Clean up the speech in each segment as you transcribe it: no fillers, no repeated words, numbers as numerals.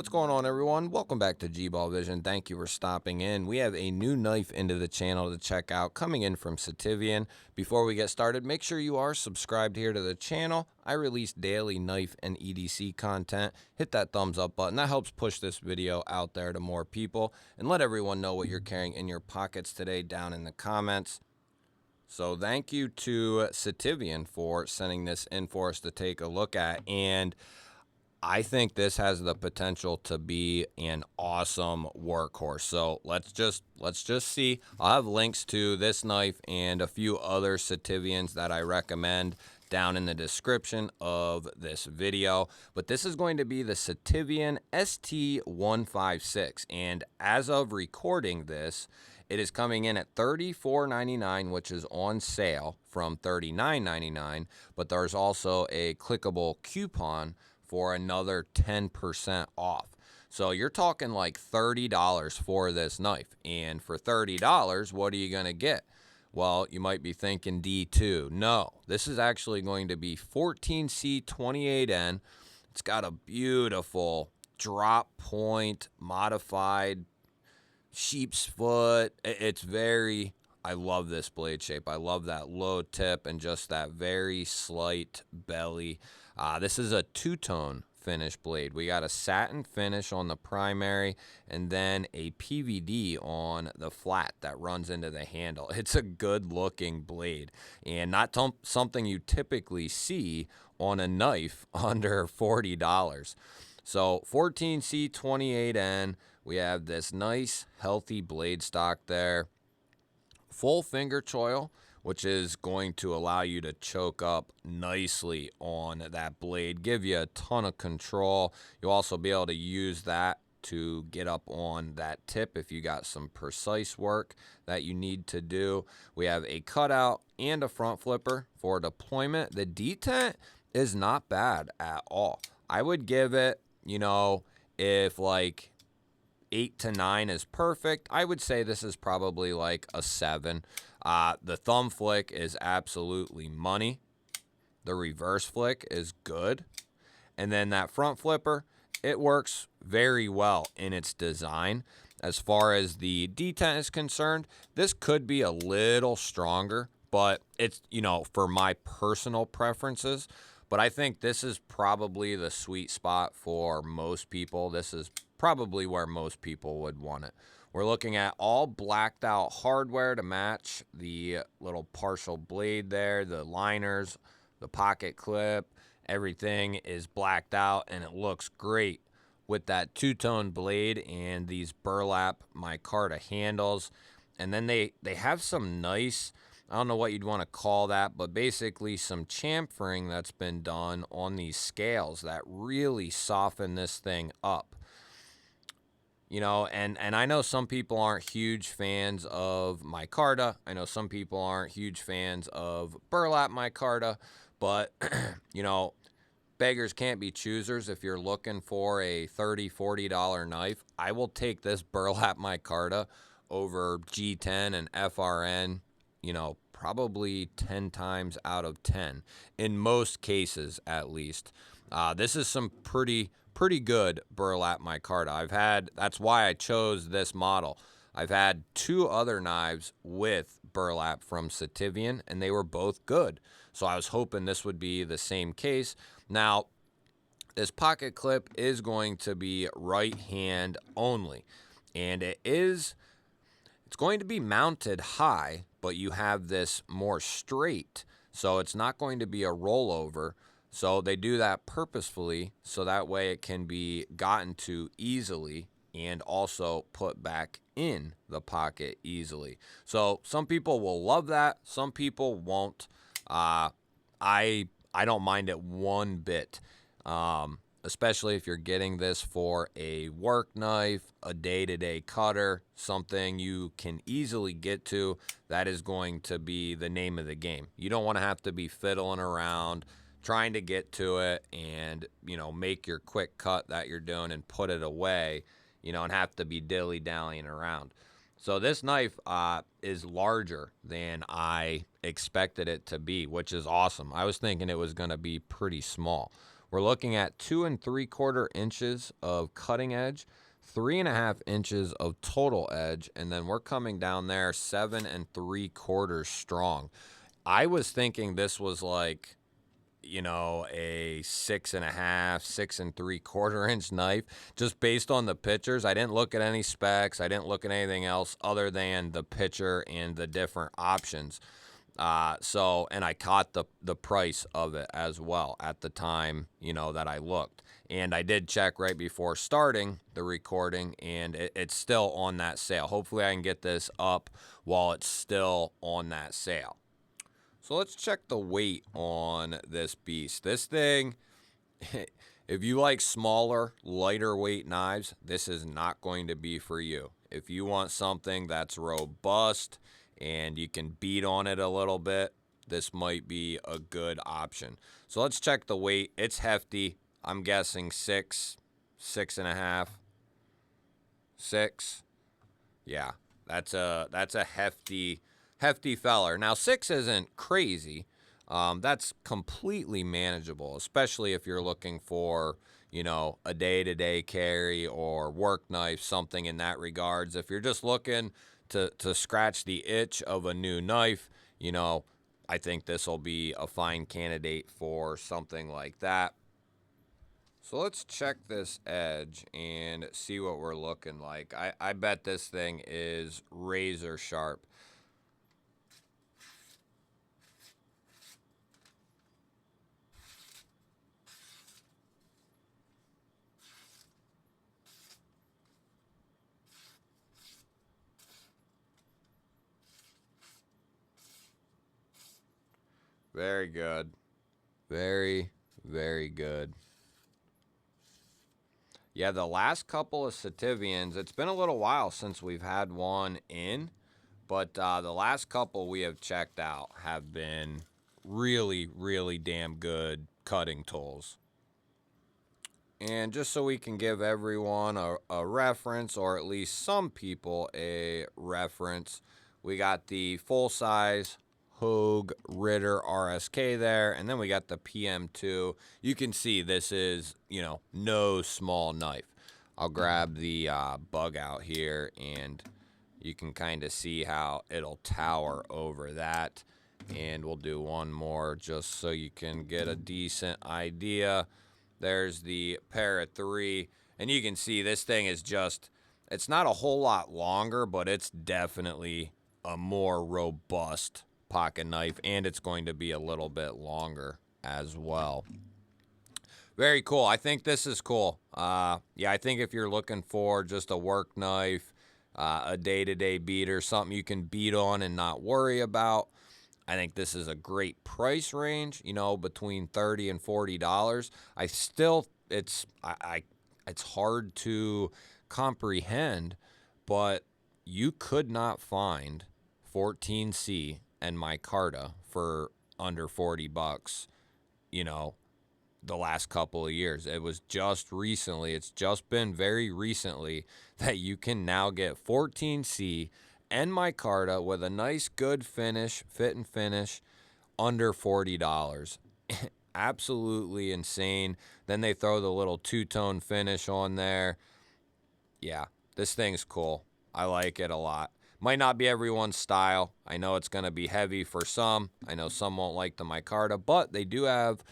What's going on, everyone? Welcome back to G-Ball Vision. Thank you for stopping in. We have a new knife into the channel to check out coming in from Sitivien. Before we get started, make sure you are subscribed here to the channel. I release daily knife and EDC content. Hit that thumbs up button. That helps push this video out there to more people. And let everyone know what you're carrying in your pockets today down in the comments. So thank you to Sitivien for sending this in for us to take a look at. And I think this has the potential to be an awesome workhorse. So let's just see. I'll have links to this knife and a few other Sitiviens that I recommend down in the description of this video. But this is going to be the Sitivien ST156, and as of recording this, it is coming in at $34.99, which is on sale from $39.99. But there's also a clickable coupon for another 10% off. So you're talking like $30 for this knife. And for $30, what are you gonna get? Well, you might be thinking D2. No, this is actually going to be 14C28N. It's got a beautiful drop point modified sheep's foot. It's very, I love this blade shape. I love that low tip and just that very slight belly. This is a two-tone finish blade. We got a satin finish on the primary and then a PVD on the flat that runs into the handle. It's a good looking blade and not something you typically see on a knife under $40. So 14C28N, we have this nice healthy blade stock there. Full finger choil, which is going to allow you to choke up nicely on that blade, give you a ton of control. You'll also be able to use that to get up on that tip if you got some precise work that you need to do. We have a cutout and a front flipper for deployment. The detent is not bad at all. I would give it, you know, if like 8 to 9 is perfect, I would say this is probably like a 7. The thumb flick is absolutely money. The reverse flick is good. And then that front flipper, it works very well in its design. As far as the detent is concerned, this could be a little stronger, but it's, you know, for my personal preferences. But I think this is probably the sweet spot for most people. This is probably where most people would want it. We're looking at all blacked out hardware to match the little partial blade there, the liners, the pocket clip, everything is blacked out and it looks great with that two-tone blade and these burlap micarta handles. And then they have some nice, I don't know what you'd want to call that, but basically some chamfering that's been done on these scales that really soften this thing up. You know, and I know some people aren't huge fans of micarta. I know some people aren't huge fans of burlap micarta, but, you know, beggars can't be choosers. If you're looking for a $30, $40 knife, I will take this burlap micarta over G10 and FRN, you know, probably 10 times out of 10, in most cases at least. This is some pretty good burlap micarta. That's why I chose this model. I've had 2 other knives with burlap from Sitivien, and they were both good. So I was hoping this would be the same case. Now, this pocket clip is going to be right hand only, and it's going to be mounted high, but you have this more straight, so it's not going to be a rollover. So they do that purposefully so that way it can be gotten to easily and also put back in the pocket easily. So some people will love that, some people won't. I don't mind it one bit, especially if you're getting this for a work knife, a day-to-day cutter, something you can easily get to. That is going to be the name of the game. You don't want to have to be fiddling around trying to get to it and, you know, make your quick cut that you're doing and put it away, you know, and have to be dilly-dallying around. So this knife is larger than I expected it to be, which is awesome. I was thinking it was going to be pretty small. we're looking at 2 3/4 inches of cutting edge, 3.5 inches of total edge, and then we're coming down there 7 3/4 strong. I was thinking this was like, you know, a 6.5, 6 3/4 inch knife, just based on the pictures. I didn't look at any specs. I didn't look at anything else other than the picture and the different options. And I caught the price of it as well at the time, you know, that I looked. And I did check right before starting the recording, and it's still on that sale. Hopefully I can get this up while it's still on that sale. So let's check the weight on this beast. This thing, if you like smaller, lighter weight knives, this is not going to be for you. If you want something that's robust and you can beat on it a little bit, this might be a good option. So let's check the weight. It's hefty. I'm guessing 6, 6.5, 6. Yeah, that's a hefty feller. Now 6 isn't crazy. That's completely manageable, especially if you're looking for, you know, a day-to-day carry or work knife, something in that regards. If you're just looking to scratch the itch of a new knife, you know, I think this will be a fine candidate for something like that. So let's check this edge and see what we're looking like. I bet this thing is razor sharp. Very good. Very, very good. Yeah, the last couple of Sitiviens, it's been a little while since we've had one in, but the last couple we have checked out have been really, really damn good cutting tools. And just so we can give everyone a reference, or at least some people a reference, we got the full-size Hogue Ritter RSK there, and then we got the PM2. You can see this is, you know, no small knife. I'll grab the bug out here, and you can kind of see how it'll tower over that. And we'll do one more just so you can get a decent idea. There's the pair of 3, and you can see this thing is just, it's not a whole lot longer, but it's definitely a more robust pocket knife, and it's going to be a little bit longer as well. Very cool. I think this is cool. Yeah, I think if you're looking for just a work knife, a day-to-day beater, something you can beat on and not worry about, I think this is a great price range, you know, between $30 and $40. I still, it's hard to comprehend, but you could not find 14C and micarta for under $40, you know, the last couple of years. It was just recently, it's just been very recently that you can now get 14C and micarta with a nice good finish, fit and finish, under $40. Absolutely insane. Then they throw the little two-tone finish on there. Yeah, this thing's cool. I like it a lot. Might not be everyone's style. I know it's going to be heavy for some. I know some won't like the micarta, but they do have,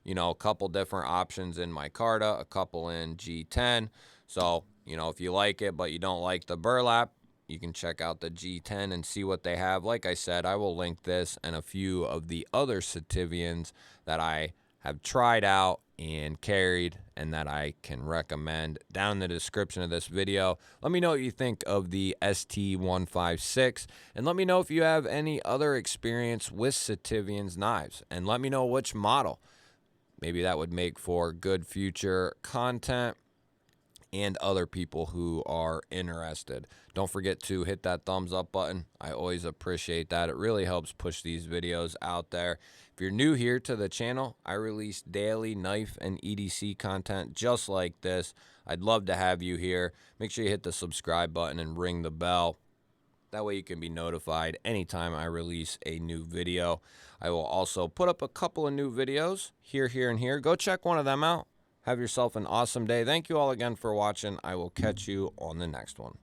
you know, a couple different options in micarta, a couple in G10. So, you know, if you like it but you don't like the burlap, you can check out the G10 and see what they have. Like I said, I will link this and a few of the other Sitiviens that I have tried out and carried and that I can recommend down in the description of this video. Let me know what you think of the ST156, and let me know if you have any other experience with Sitiviens knives, and let me know which model. Maybe that would make for good future content and other people who are interested. Don't forget to hit that thumbs up button. I always appreciate that. It really helps push these videos out there. If you're new here to the channel, I release daily knife and EDC content just like this. I'd love to have you here. Make sure you hit the subscribe button and ring the bell. That way you can be notified anytime I release a new video. I will also put up a couple of new videos here, and here. Go check one of them out. Have yourself an awesome day. Thank you all again for watching. I will catch you on the next one.